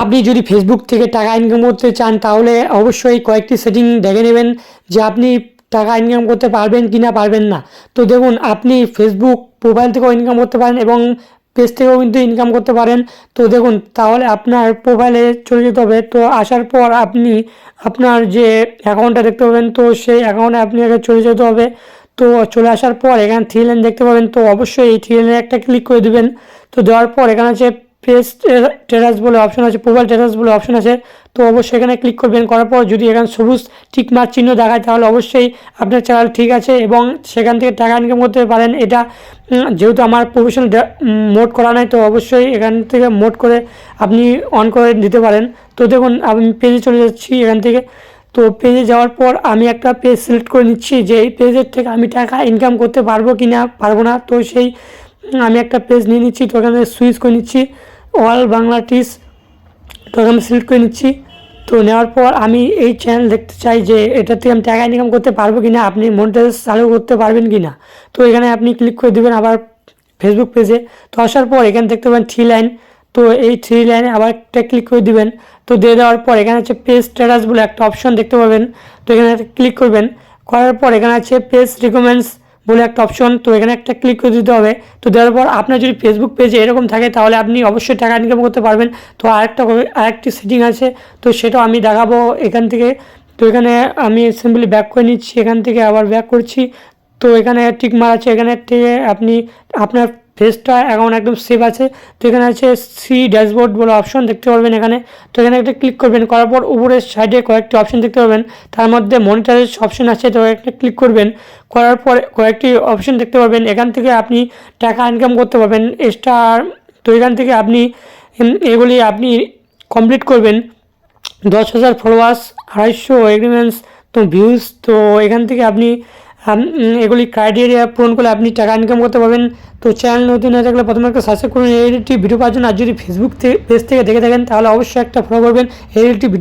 আপনি যদি ফেসবুক থেকে টাকা ইনকাম করতে চান তাহলে অবশ্যই কয়েকটি সেটিং দেখে নেবেন যে আপনি টাকা ইনকাম করতে পারবেন কি না পারবেন না। তো দেখুন, আপনি ফেসবুক প্রোফাইল থেকেও ইনকাম করতে পারেন এবং পেজ থেকেও কিন্তু ইনকাম করতে পারেন। তো দেখুন, তাহলে আপনার প্রোফাইলে চলে যেতে হবে। তো আসার পর আপনি আপনার যে অ্যাকাউন্টটা দেখতে পাবেন, তো সেই অ্যাকাউন্টে আপনি আগে চলে যেতে হবে। তো চলে আসার পর এখানে থ্রি লাইন দেখতে পাবেন, তো অবশ্যই এই থ্রি লাইনে একটা ক্লিক করে দেবেন। তো দেওয়ার পর এখানে আছে পেজ স্ট্যাটাস বলে অপশন আছে, প্রোফাইল স্ট্যাটাস বলে অপশন আছে। তো অবশ্যই এখানে ক্লিক করবেন। করার পর যদি এখানে সবুজ টিক মার্ক চিহ্ন দেখায় তাহলে অবশ্যই আপনার চ্যানেল ঠিক আছে এবং সেখান থেকে টাকা ইনকাম করতে পারেন। এটা যেহেতু আমার প্রফেশনাল মোড করা নাই, তো অবশ্যই এখান থেকে মোড করে আপনি অন করে দিতে পারেন। তো দেখুন, আমি পেজে চলে যাচ্ছি এখান থেকে। তো পেজে যাওয়ার পর আমি একটা পেজ সিলেক্ট করে নিচ্ছি যে এই পেজের থেকে আমি টাকা ইনকাম করতে পারবো কি না পারবো না। তো সেই আমি একটা পেজ নিয়ে নিচ্ছি। তো এখানে সুইচ করে নিচ্ছি অল বাংলা টিস। তো আমি সিলেক্ট করে নিচ্ছি। তো নেওয়ার পর আমি এই চ্যানেল দেখতে চাই যে এটা থেকে আমি টাকা ইনকাম করতে পারবো কি না, আপনি মনিটাইজ চালু করতে পারবেন কি না। তো এখানে আপনি ক্লিক করে দেবেন আবার ফেসবুক পেজে। তো আসার পর এখানে দেখতে পাবেন থ্রি লাইন। তো এই থ্রি লাইনে আবার একটা ক্লিক করে দিবেন। তো দিয়ে দেওয়ার পর এখানে হচ্ছে পেজ স্ট্যাটাস বলে একটা অপশন দেখতে পাবেন। তো এখানে ক্লিক করবেন। করার পর এখানে আছে পেজ রিকমেন্ডস বলে একটা অপশন, তো এখানে একটা ক্লিক করে দিতে হবে। তো দেওয়ার পর আপনার যদি ফেসবুক পেজে এরকম থাকে তাহলে আপনি অবশ্যই টাকা ইনকাম করতে পারবেন। তো আরেকটি সেটিং আছে, তো সেটাও আমি দেখাবো এখান থেকে। তো এখানে আমি সিম্পলি ব্যাক করে নিচ্ছি, এখান থেকে আবার ব্যাক করছি। তো এখানে টিক মার আছে, এখানে থেকে আপনি আপনার ফেসটা অ্যাকাউন্ট একদম সেভ আছে। তো এখানে আছে সি ড্যাশবোর্ড বলে অপশন দেখতে পারবেন এখানে। তো এখানে একটা ক্লিক করবেন। করার পর উপরের সাইডে কয়েকটি অপশন দেখতে পাবেন, তার মধ্যে মনিটাইজ অপশন আছে। তো একটা ক্লিক করবেন। করার পর কয়েকটি অপশন দেখতে পাবেন, এখান থেকে আপনি টাকা ইনকাম করতে পারবেন স্টার। তো এখান থেকে আপনি এগুলি আপনি কমপ্লিট করবেন। 10,000 ফলোয়ার্স, 250 এগ্রিমেন্টস, তো ভিউজ। তো এখান থেকে আপনি এগুলি ক্রাইটেরিয়া পূরণ করলে আপনি টাকা ইনকাম করতে পারবেন। তো চ্যানেল নতুন হয়ে থাকলে প্রথমে একটা সাবস্ক্রাইব করুন এই ভিডিও পাওয়ার জন্য। আর যদি ফেসবুক পেজ থেকে দেখে থাকেন তাহলে অবশ্যই একটা ফলো করবেন এই ভিডিও।